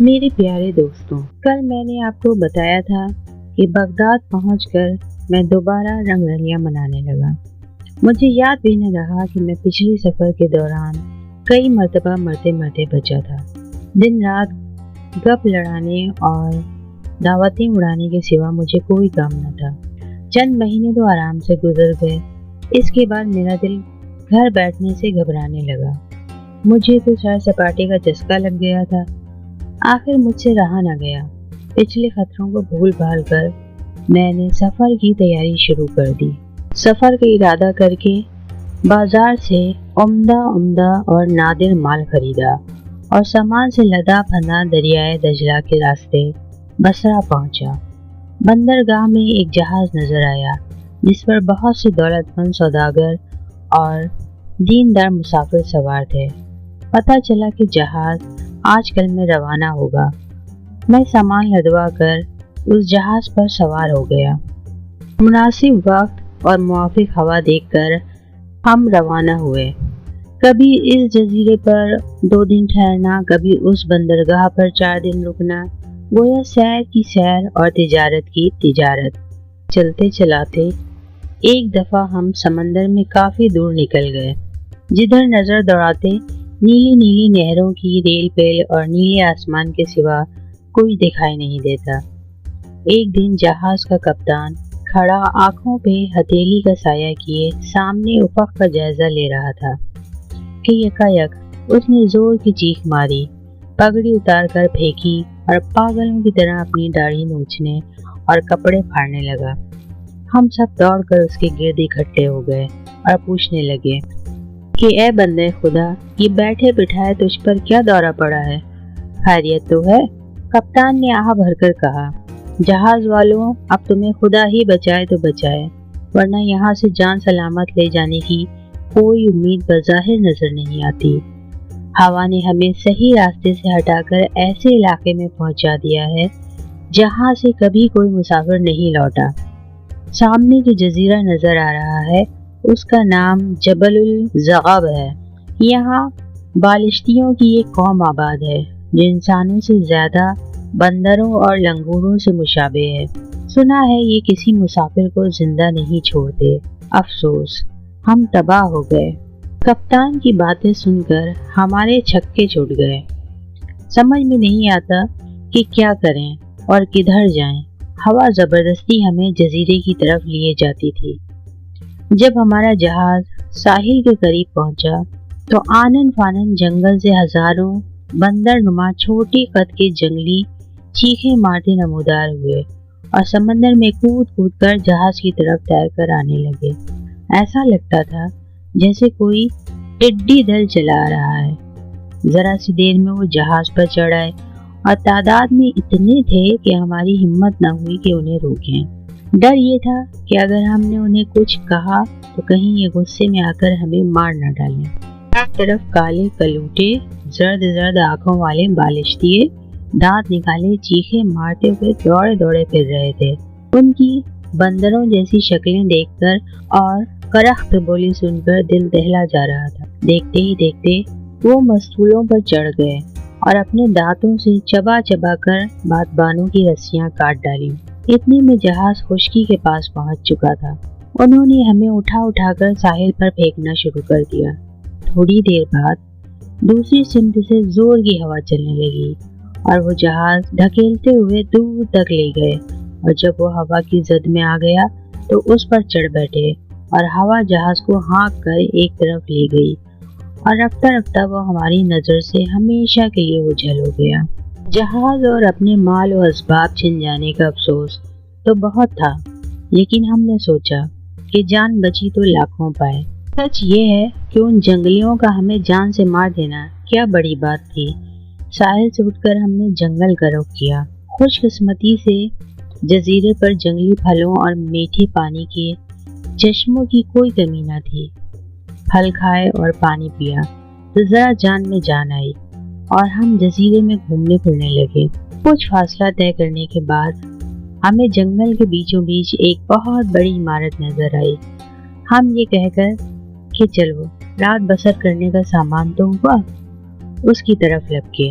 میرے پیارے دوستوں، کل میں نے آپ کو بتایا تھا کہ بغداد پہنچ کر میں دوبارہ رنگ رلیاں منانے لگا۔ مجھے یاد بھی نہ رہا کہ میں پچھلے سفر کے دوران کئی مرتبہ مرتے مرتے بچا تھا۔ دن رات گپ لڑانے اور دعوتیں اڑانے کے سوا مجھے کوئی کام نہ تھا۔ چند مہینے تو آرام سے گزر گئے۔ اس کے بعد میرا دل گھر بیٹھنے سے گھبرانے لگا۔ مجھے تو سیر سپاٹے کا چسکا لگ گیا تھا۔ آخر مجھ سے رہا نہ گیا۔ پچھلے خطروں کو بھول بھال کر میں نے سفر کی تیاری شروع کر دی۔ سفر کا ارادہ کر کے بازار سے عمدہ اور نادر مال خریدا اور سامان سے لدا پھندا دریائے دجلہ کے راستے بصرہ پہنچا۔ بندرگاہ میں ایک جہاز نظر آیا جس پر بہت سے دولت مند سوداگر اور دیندار مسافر سوار تھے۔ پتہ چلا کہ جہاز آج کل میں روانہ ہوگا۔ میں سامان لدوا کر اس جہاز پر سوار ہو گیا۔ مناسب وقت اور موافق ہوا دیکھ کر ہم روانہ ہوئے۔ کبھی اس جزیرے پر 2 دن ٹھہرنا، کبھی اس بندرگاہ پر 4 دن رکنا، گویا سیر کی سیر اور تجارت کی تجارت۔ چلتے چلاتے ایک دفعہ ہم سمندر میں کافی دور نکل گئے۔ جدھر نظر دوڑاتے نیلی نیلی نہروں کی ریل پیل اور نیلے آسمان کے سوا کوئی دکھائی نہیں دیتا۔ ایک دن جہاز کا کپتان کھڑا آنکھوں پہ ہتھیلی کا سایہ کیے سامنے افق کا جائزہ لے رہا تھا کہ یکایک اس نے زور کی چیخ ماری، پگڑی اتار کر پھینکی اور پاگلوں کی طرح اپنی داڑھی نوچنے اور کپڑے پھاڑنے لگا۔ ہم سب دوڑ کر اس کے گرد اکٹھے ہو گئے اور پوچھنے لگے کہ اے بندے خدا، یہ بیٹھے بٹھائے تجھ پر کیا دورہ پڑا ہے؟ خیریت تو ہے؟ کپتان نے آہ بھر کر کہا، جہاز والوں، اب تمہیں خدا ہی بچائے تو بچائے، ورنہ یہاں سے جان سلامت لے جانے کی کوئی امید بظاہر نظر نہیں آتی۔ ہوا نے ہمیں صحیح راستے سے ہٹا کر ایسے علاقے میں پہنچا دیا ہے جہاں سے کبھی کوئی مسافر نہیں لوٹا۔ سامنے جو جزیرہ نظر آ رہا ہے اس کا نام جبل الزغب ہے۔ یہاں بالشتیوں کی ایک قوم آباد ہے جو انسانوں سے زیادہ بندروں اور لنگوروں سے مشابہ ہے۔ سنا ہے یہ کسی مسافر کو زندہ نہیں چھوڑتے۔ افسوس، ہم تباہ ہو گئے۔ کپتان کی باتیں سن کر ہمارے چھکے چھوٹ گئے۔ سمجھ میں نہیں آتا کہ کیا کریں اور کدھر جائیں۔ ہوا زبردستی ہمیں جزیرے کی طرف لیے جاتی تھی۔ جب ہمارا جہاز ساحل کے قریب پہنچا تو آنن فانن جنگل سے ہزاروں بندر نما چھوٹے قد کے جنگلی چیخیں مارتے نمودار ہوئے اور سمندر میں کود کود کر جہاز کی طرف تیر کر آنے لگے۔ ایسا لگتا تھا جیسے کوئی ٹڈی دل چلا رہا ہے۔ ذرا سی دیر میں وہ جہاز پر چڑھ آئے اور تعداد میں اتنے تھے کہ ہماری ہمت نہ ہوئی کہ انہیں روکیں۔ ڈر یہ تھا کہ اگر ہم نے انہیں کچھ کہا تو کہیں یہ غصے میں آ کر ہمیں مار نہ ڈالیں۔ ایک طرف کالے کلوٹے، زرد آنکھوں والے بالشتیے دانت نکالے چیخے مارتے ہوئے دوڑے دوڑے پھر رہے تھے۔ ان کی بندروں جیسی شکلیں دیکھ کر اور کرخت بولی سن کر دل دہلا جا رہا تھا۔ دیکھتے ہی دیکھتے وہ مستولوں پر چڑھ گئے اور اپنے دانتوں سے چبا چبا کر بادبانوں کی رسیاں کاٹ ڈالیں۔ اتنے میں جہاز خشکی کے پاس پہنچ چکا تھا۔ انہوں نے ہمیں اٹھا کر ساحل پر پھینکنا شروع کر دیا۔ تھوڑی دیر بعد دوسری سمت سے زور کی ہوا چلنے لگی اور وہ جہاز ڈھکیلتے ہوئے دور تک لے گئے، اور جب وہ ہوا کی زد میں آ گیا تو اس پر چڑھ بیٹھے اور ہوا جہاز کو ہانک کر ایک طرف لے گئی اور رفتہ رفتہ وہ ہماری نظر سے ہمیشہ کے لیے اوجھل ہو گیا۔ جہاز اور اپنے مال و اسباب چھن جانے کا افسوس تو بہت تھا، لیکن ہم نے سوچا کہ جان بچی تو لاکھوں پائے۔ سچ یہ ہے کہ ان جنگلیوں کا ہمیں جان سے مار دینا کیا بڑی بات تھی۔ ساحل سے اٹھ کر ہم نے جنگل کا رخ کیا۔ خوش قسمتی سے جزیرے پر جنگلی پھلوں اور میٹھے پانی کے چشموں کی کوئی کمی نہ تھی۔ پھل کھائے اور پانی پیا تو ذرا جان میں جان آئی اور ہم جزیرے میں گھومنے پھرنے لگے۔ کچھ فاصلہ طے کرنے کے بعد ہمیں جنگل کے بیچوں بیچ ایک بہت بڑی عمارت نظر آئی۔ ہم یہ کہہ کر کہ چلو رات بسر کرنے کا سامان تو ہوا، اس کی طرف لپکے۔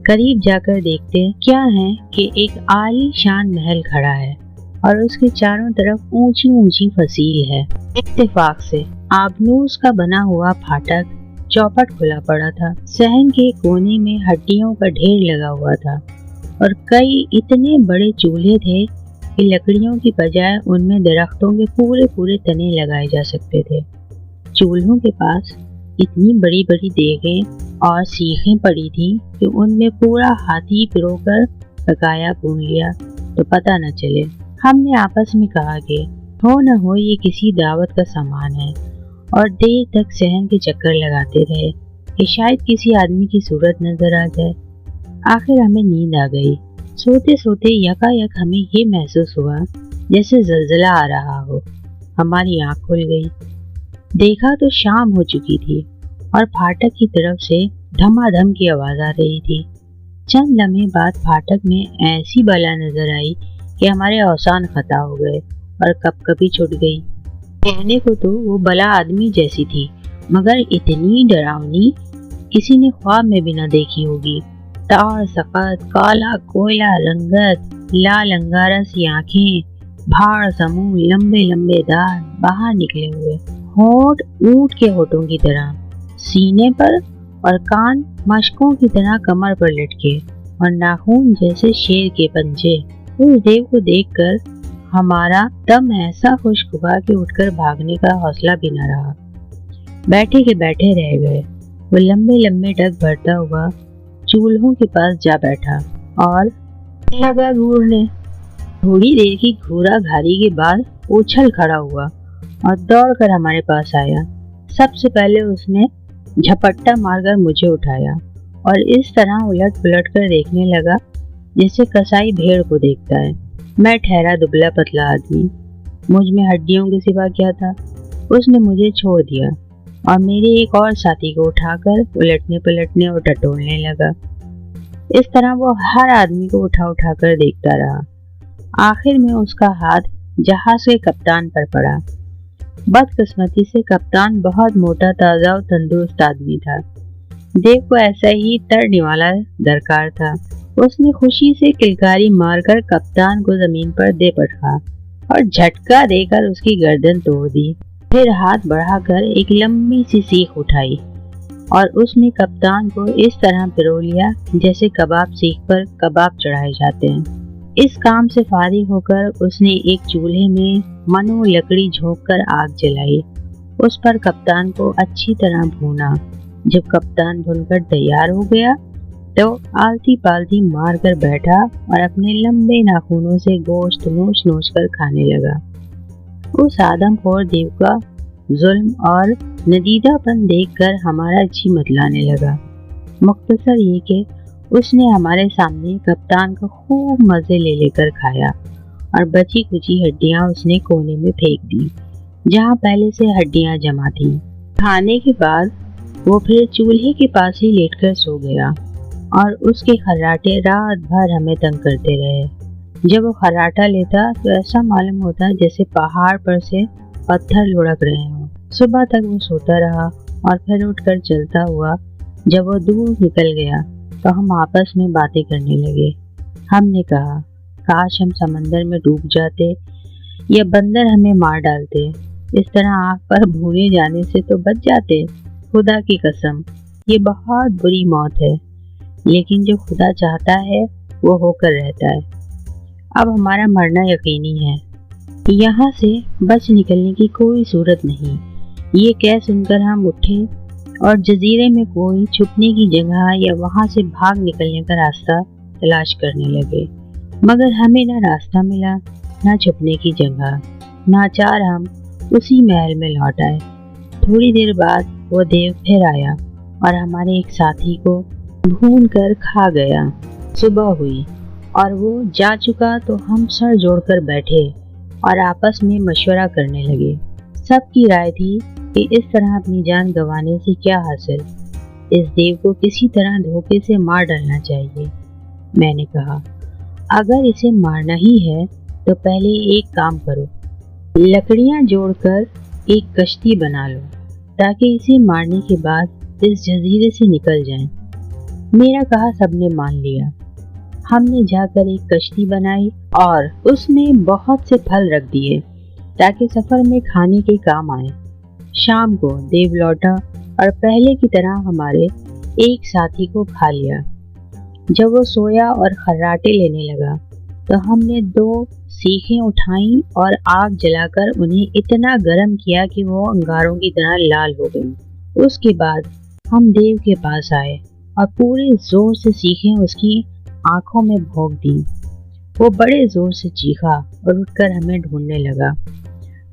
करीब जाकर देखते क्या है कि एक आलीशान महल खड़ा है और उसके चारों तरफ ऊंची ऊंची फसील है। इत्तेफाक से आबनूस का बना हुआ फाटक चौपट खुला पड़ा था। सहन के कोने में हड्डियों का ढेर लगा हुआ था और कई इतने बड़े चूल्हे थे कि लकड़ियों की बजाय उनमें दरख्तों के पूरे पूरे तने लगाए जा सकते थे। चूल्हों के पास इतनी बड़ी बड़ी देगें और सीखें पड़ी थी कि उनमें पूरा हाथी पिरोकर पकाया भून लिया तो पता न चले। हमने आपस में कहा कि हो न हो ये किसी दावत का सामान है और देर तक सहन के चक्कर लगाते रहे कि शायद किसी आदमी की सूरत नजर आ जाए। आखिर हमें नींद आ गई। सोते सोते यकायक हमें ये महसूस हुआ जैसे जल्जला आ रहा हो। हमारी आँख खुल गई। देखा तो शाम हो चुकी थी और फाटक की तरफ से धमाधम की आवाज आ रही थी। चंद लम्हे बाद फाटक में ऐसी बला नजर आई कि हमारे औसान खता हो गए और कपकपी छूट गई। कहने को तो वो बला आदमी जैसी थी, मगर इतनी डरावनी किसी ने ख्वाब में भी न देखी होगी। तार सफेद काला कोयला रंगत, लाल अंगारा सी आंखें, भाड़ समूह लंबे लंबे दांत बाहर निकले हुए, होंठ ऊंट के होठों की तरह सीने पर और कान मशकों की तरह कमर पर लटके और नाखून जैसे शेर के पंजे। उस देव को देखकर हमारा दम ऐसा खुश्क हुआ कि उठकर भागने का हौसला भी न रहा। बैठे के बैठे रह गए। वो लंबे लंबे डग भरता हुआ चूल्हों के पास जा बैठा और लगा घूरने। थोड़ी देर की घूरा घारी के बाद उछल खड़ा हुआ और दौड़कर हमारे पास आया। सबसे पहले उसने झपट्टा मारकर मुझे उठाया और इस तरह उलट पुलट कर देखने लगा जैसे कसाई भेड़ को देखता है। मैं ठहरा दुबला पतला आदमी, मुझ में हड्डियों के सिवा क्या था। उसने मुझे छोड़ दिया और मेरे एक और साथी को उठाकर उलटने पलटने और टटोलने लगा। इस तरह वो हर आदमी को उठा उठा कर देखता रहा। आखिर में उसका हाथ जहाज के कप्तान पर पड़ा। बदकिस्मती से कप्तान बहुत मोटा ताजा और तंदुरुस्त आदमी था। देव को ऐसा ही तरने वाला दरकार था। उसने खुशी से किलकारी मारकर कप्तान को जमीन पर दे पटका और झटका देकर उसकी गर्दन तोड़ दी। फिर हाथ बढ़ाकर एक लंबी सी सीख उठाई और उसने कप्तान को इस तरह पिरो लिया जैसे कबाब सीख पर कबाब चढ़ाए जाते हैं। इस काम से फारिग होकर उसने एक चूल्हे में मनो लकड़ी झोंक कर आग जलाई। उस पर कप्तान को अच्छी तरह भूना। जब कप्तान भुनकर तैयार हो गया तो आलती पालती मार कर बैठा और अपने लंबे नाखूनों से गोश्त नोच नोच कर खाने लगा। उस आदमखोर देव का जुल्म और नदीदापन देखकर हमारा जी मतलाने लगा। मुख्तसर ये कि उसने हमारे सामने कप्तान का खूब मजे ले लेकर खाया और बची कुची हड्डियां उसने कोने में फेंक दी जहां पहले से हड्डियां जमा थीं। खाने के बाद वो फिर चूल्हे के पास ही लेटकर सो गया और उसके खर्राटे रात भर हमें तंग करते रहे। जब वो खर्राटा लेता तो ऐसा मालूम होता जैसे पहाड़ पर से पत्थर लुढ़क रहे हों। सुबह तक वो सोता रहा और फिर उठकर चलता हुआ जब वो दूर निकल गया तो हम आपस में बातें करने लगे। हमने कहा, काश हम समंदर में डूब जाते या बंदर हमें मार डालते। इस तरह आग पर भूने जाने से तो बच जाते। खुदा की कसम, ये बहुत बुरी मौत है, लेकिन जो खुदा चाहता है वो होकर रहता है। अब हमारा मरना यकीनी है। यहाँ से बच निकलने की कोई सूरत नहीं। ये कह सुनकर हम उठे और जजीरे में कोई छुपने की जगह या वहाँ से भाग निकलने का रास्ता तलाश करने लगे, मगर हमें न रास्ता मिला न छुपने की जगह। नाचार हम उसी महल में लौट आए। थोड़ी देर बाद वो देव फिर आया और हमारे एक साथी को भून कर खा गया। सुबह हुई और वो जा चुका तो हम सर जोड़कर बैठे और आपस में मशवरा करने लगे। सबकी राय थी कि इस तरह अपनी जान गंवाने से क्या हासिल, इस देव को किसी तरह धोखे से मार डालना चाहिए। मैंने कहा, अगर इसे मारना ही है तो पहले एक काम करो, लकड़ियां जोड़कर एक कश्ती बना लो ताकि इसे मारने के बाद इस जजीरे से निकल जाएं। मेरा कहा सबने मान लिया। हमने जाकर एक कश्ती बनाई और उसमें बहुत से फल रख दिए ताकि सफर में खाने के काम आए। शाम को देव लौटा और पहले की तरह हमारे एक साथी को खा लिया। जब वो सोया और खर्राटे लेने लगा तो हमने 2 सीखें उठाई और आग जलाकर उन्हें इतना गर्म किया कि वो अंगारों की तरह लाल हो गई। उसके बाद हम देव के पास आए और पूरे जोर से सीखें उसकी आंखों में भोंक दी। वो बड़े जोर से चीखा और उठकर हमें ढूंढने लगा।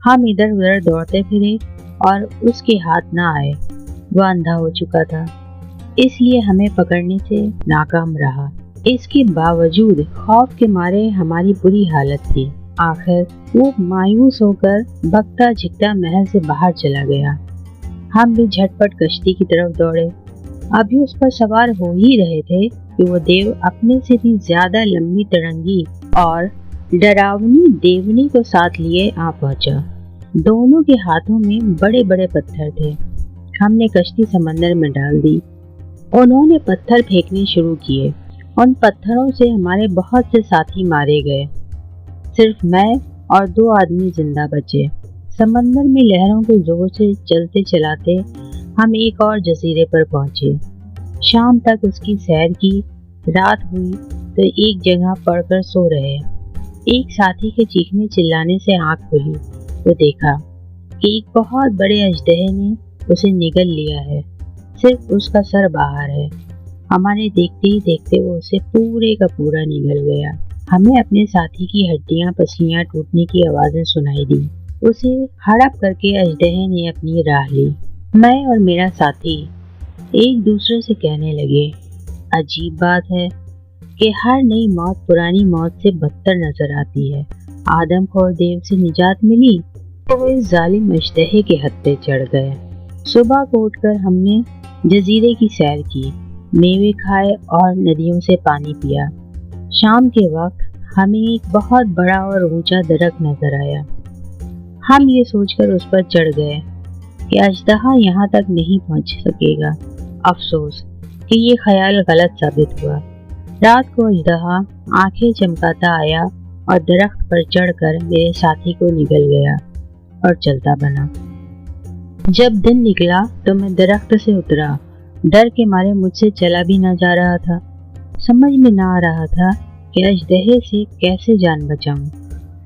हम इधर उधर दौड़ते फिरे और उसके हाथ ना आए। वह अंधा हो चुका था, इसलिए हमें पकड़ने से नाकाम रहा। इसके बावजूद खौफ के मारे हमारी बुरी हालत थी। आखिर वो मायूस होकर भगता झिकता महल से बाहर चला गया। हम भी झटपट कश्ती की तरफ दौड़े। अभी उस पर सवार हो ही रहे थे कि वो देव अपने से भी ज्यादा लंबी तरंगी और डरावनी देवनी को साथ लिए आ पहुंचा। दोनों के हाथों में बड़े बड़े पत्थर थे। हमने कश्ती समंदर में डाल दी। उन्होंने पत्थर फेंकने शुरू किए। उन पत्थरों से हमारे बहुत से साथी मारे गए। सिर्फ मैं और 2 आदमी जिंदा बचे। समंदर में लहरों के जोर से चलते चलाते हम एक और जजीरे पर पहुंचे। शाम तक उसकी सैर की। रात हुई तो एक जगह पड़कर सो रहे। एक साथी के चीखने चिल्लाने से आंख खुली तो देखा कि एक बहुत बड़े अजदहे ने उसे निगल लिया है। सिर्फ उसका सर बाहर है। हमारे देखते ही देखते वो उसे पूरे का पूरा निगल गया। हमें अपने साथी की हड्डियां पसलियां टूटने की आवाजें सुनाई दी। उसे हड़प करके अजदहे ने अपनी राह ली। मैं और मेरा साथी एक दूसरे से कहने लगे, अजीब बात है कि हर नई मौत पुरानी मौत से बदतर नजर आती है। आदमखोर देव से निजात मिली तो वो इस जालिम अजदहे के हत्थे चढ़ गए। सुबह को उठकर हमने जजीरे की सैर की, मेवे खाए और नदियों से पानी पिया। शाम के वक्त हमें एक बहुत बड़ा और ऊंचा दरख्त नजर आया। हम ये सोचकर उस पर चढ़ गए कि अजदहा यहाँ तक नहीं पहुँच सकेगा। अफसोस कि ये ख्याल गलत साबित हुआ। रात को अजदहा आंखें चमकाता आया और दरख्त पर चढ़कर मेरे साथी को निगल गया और चलता बना। जब दिन निकला तो मैं दरख्त से उतरा। डर के मारे मुझसे चला भी ना जा रहा था। समझ में ना आ रहा था कि अजदहे से कैसे जान बचाऊं।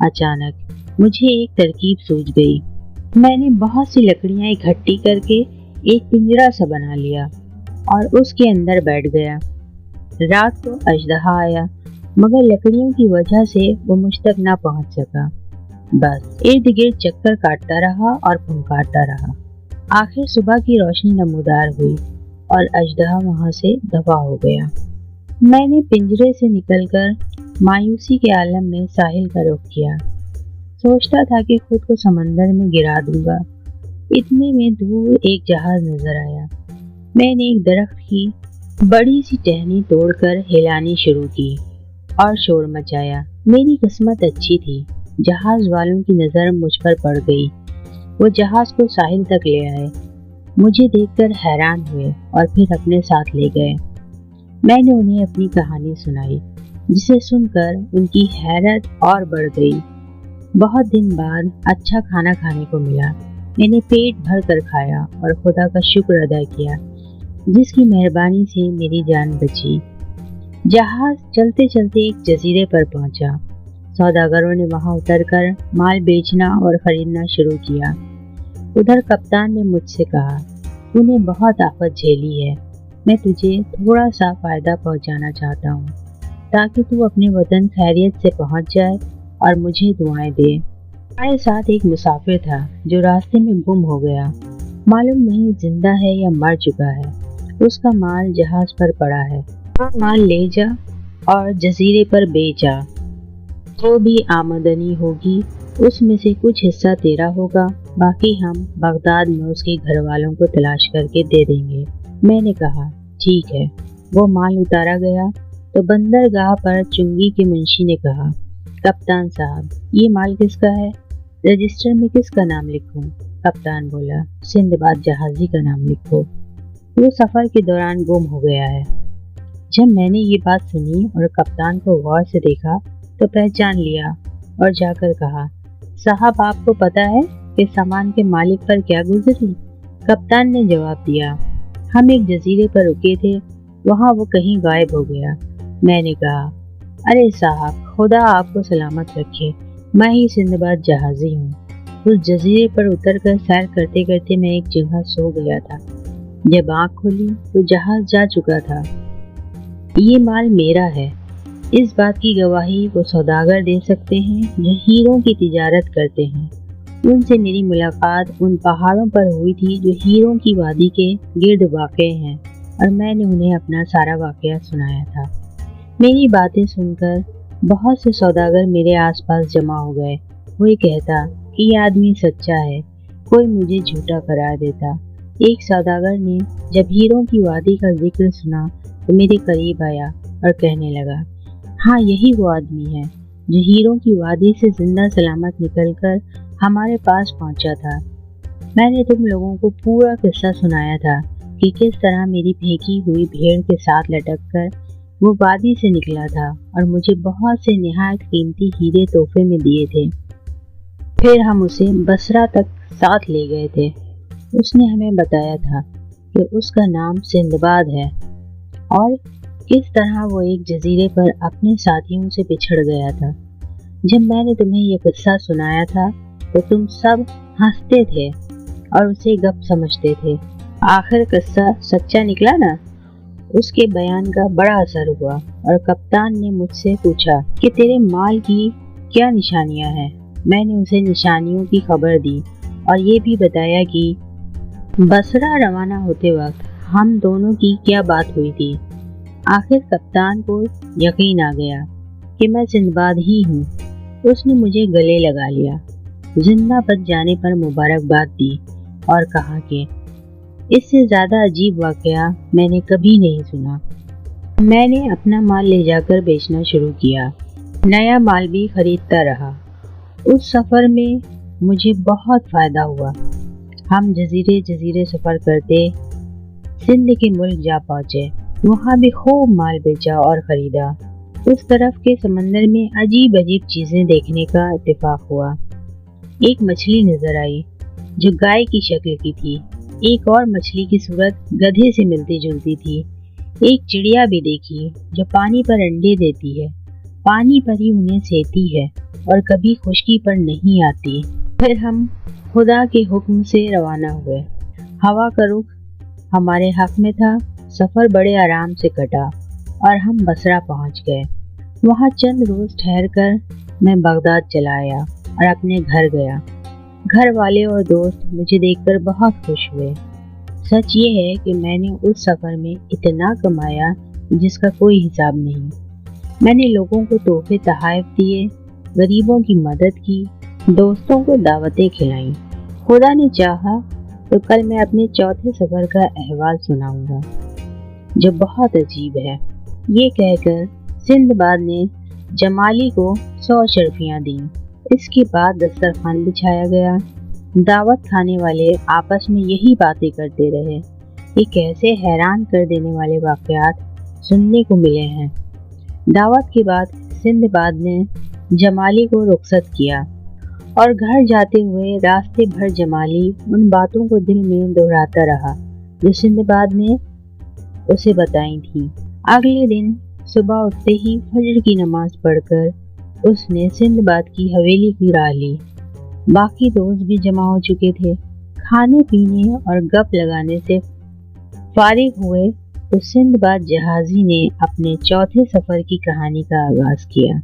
अचानक मुझे एक तरकीब सूझ गई। मैंने बहुत सी लकड़ियां इकट्ठी करके एक पिंजरा सा बना लिया और उसके अंदर बैठ गया। रात को अजदहा आया, मगर लकड़ियों की वजह से वो मुझ तक ना पहुंच सका। बस इर्द गिर्द चक्कर काटता रहा और फुंकारता रहा। आखिर सुबह की रोशनी नमूदार हुई और अजदहा वहां से दफा हो गया। मैंने पिंजरे से निकलकर मायूसी के आलम में साहिल का रुख किया। सोचता था कि खुद को समंदर में गिरा दूंगा। इतने में दूर एक जहाज नजर आया। मैंने एक दरख्त की बड़ी सी टहनी तोड़कर हिलानी शुरू की और शोर मचाया। मेरी किस्मत अच्छी थी। जहाज वालों की नजर मुझ पर पड़ गई। वो जहाज को साहिल तक ले आए। मुझे देखकर हैरान हुए और फिर अपने साथ ले गए। मैंने उन्हें अपनी कहानी सुनाई, जिसे सुनकर उनकी हैरत और बढ़ गई। बहुत दिन बाद अच्छा खाना खाने को मिला। मैंने पेट भर कर खाया और खुदा का शुक्र अदा किया, जिसकी मेहरबानी से मेरी जान बची। जहाज चलते चलते एक जजीरे पर पहुंचा। सौदागरों ने वहां उतरकर माल बेचना और खरीदना शुरू किया। उधर कप्तान ने मुझसे कहा, तूने बहुत आफत झेली है। मैं तुझे थोड़ा सा फायदा पहुंचाना चाहता हूँ, ताकि तू अपने वतन खैरियत से पहुंच जाए और मुझे दुआएं दे। हमारे साथ एक मुसाफिर था जो रास्ते में गुम हो गया। मालूम नहीं जिंदा है या मर चुका है। उसका माल जहाज पर पड़ा है। वो माल ले जा और जजीरे पर बेचा। जो भी आमदनी होगी उसमें से कुछ हिस्सा तेरा होगा, बाकी हम बगदाद में उसके घर वालों को तलाश करके दे देंगे। मैंने कहा, ठीक है। वो माल उतारा गया तो बंदरगाह पर चुंगी के मुंशी ने कहा, कप्तान साहब, ये माल किसका है? रजिस्टर में किसका नाम लिखूं? कप्तान बोला, सिंदबाद जहाजी का नाम लिखो। वो सफर के दौरान गुम हो गया है। जब मैंने ये बात सुनी और कप्तान को गौर से देखा तो पहचान लिया और जाकर कहा, साहब आपको पता है कि सामान के मालिक पर क्या गुजरी? कप्तान ने जवाब दिया, हम एक जजीरे पर रुके थे, वहाँ वो कहीं गायब हो गया। मैंने कहा, अरे साहब खुदा आपको सलामत रखे, मैं ही सिंदबाद जहाजी हूँ। उस जजीरे पर उतरकर सैर करते करते मैं एक जगह सो गया था। जब आँख खोली तो जहाज जा चुका था। ये माल मेरा है। इस बात की गवाही वो सौदागर दे सकते हैं जो हीरों की तिजारत करते हैं। उनसे मेरी मुलाकात उन पहाड़ों पर हुई थी जो हीरों की वादी के गिर्द वाक़ हैं, और मैंने उन्हें अपना सारा वाक़या सुनाया था। मेरी बातें सुनकर बहुत से सौदागर मेरे आसपास जमा हो गए। कोई कहता कि ये आदमी सच्चा है, कोई मुझे झूठा करार देता। एक सौदागर ने जब हीरों की वादी का जिक्र सुना तो मेरे करीब आया और कहने लगा, हाँ यही वो आदमी है जो हीरों की वादी से जिंदा सलामत निकलकर हमारे पास पहुंचा था। मैंने तुम लोगों को पूरा किस्सा सुनाया था कि किस तरह मेरी फेंकी हुई भेड़ के साथ लटककर वो वादी से निकला था और मुझे बहुत से निहायत कीमती हीरे तोहफे में दिए थे। फिर हम उसे बसरा तक साथ ले गए थे। उसने हमें बताया था कि उसका नाम सिंदबाद है और किस तरह वो एक जजीरे पर अपने साथियों से बिछड़ गया था। जब मैंने तुम्हें ये किस्सा सुनाया था तो तुम सब हंसते थे और उसे गप समझते थे। आखिर किस्सा सच्चा निकला ना? उसके बयान का बड़ा असर हुआ और कप्तान ने मुझसे पूछा कि तेरे माल की क्या निशानियां हैं। मैंने उसे निशानियों की खबर दी और ये भी बताया कि बसरा रवाना होते वक्त हम दोनों की क्या बात हुई थी। आखिर कप्तान को यकीन आ गया कि मैं सिंदबाद ही हूँ। उसने मुझे गले लगा लिया, जिंदा बच जाने पर मुबारकबाद दी और कहा कि इससे ज़्यादा अजीब वाकया मैंने कभी नहीं सुना। मैंने अपना माल ले जाकर बेचना शुरू किया। नया माल भी खरीदता रहा। उस सफ़र में मुझे बहुत फ़ायदा हुआ। हम जजीरे जजीरे सफ़र करते सिंध के मुल्क जा पहुँचे। वहाँ भी खूब माल बेचा और ख़रीदा। उस तरफ के समंदर में अजीब अजीब चीज़ें देखने का इत्तेफाक हुआ। एक मछली नज़र आई जो गाय की शक्ल की थी। एक और मछली की सूरत गधे से मिलती जुलती थी। एक चिड़िया भी देखी जो पानी पर अंडे देती है, पानी पर ही उन्हें सेती है और कभी खुश्की पर नहीं आती। फिर हम खुदा के हुक्म से रवाना हुए। हवा का रुख हमारे हक में था। सफ़र बड़े आराम से कटा और हम बसरा पहुंच गए। वहाँ चंद रोज़ ठहर कर मैं बगदाद चला आया और अपने घर गया। घर वाले और दोस्त मुझे देखकर बहुत खुश हुए। सच ये है कि मैंने उस सफ़र में इतना कमाया जिसका कोई हिसाब नहीं। मैंने लोगों को तोहफे तोहफ़े दिए, गरीबों की मदद की, दोस्तों को दावतें खिलाईं। खुदा ने चाहा तो कल मैं अपने चौथे सफ़र का अहवाल सुनाऊंगा जो बहुत अजीब है। ये कहकर सिंदबाद ने जमाली को 100 शर्फियाँ दी। इसके बाद दस्तरखान बिछाया गया। दावत खाने वाले आपस में यही बातें करते रहे। ये कैसे हैरान कर देने वाले वाक़यात सुनने को मिले हैं। दावत के बाद सिंदबाद ने जमाली को रुखसत किया और घर जाते हुए रास्ते भर जमाली उन बातों को दिल में दोहराता रहा जो सिंदबाद ने उसे बताई थी। अगले दिन सुबह उठते ही फजर की नमाज पढ़कर उसने सिंदबाद की हवेली की राह ली। बाकी दोस्त भी जमा हो चुके थे। खाने पीने और गप लगाने से फारिग हुए तो सिंदबाद जहाजी ने अपने चौथे सफ़र की कहानी का आगाज़ किया।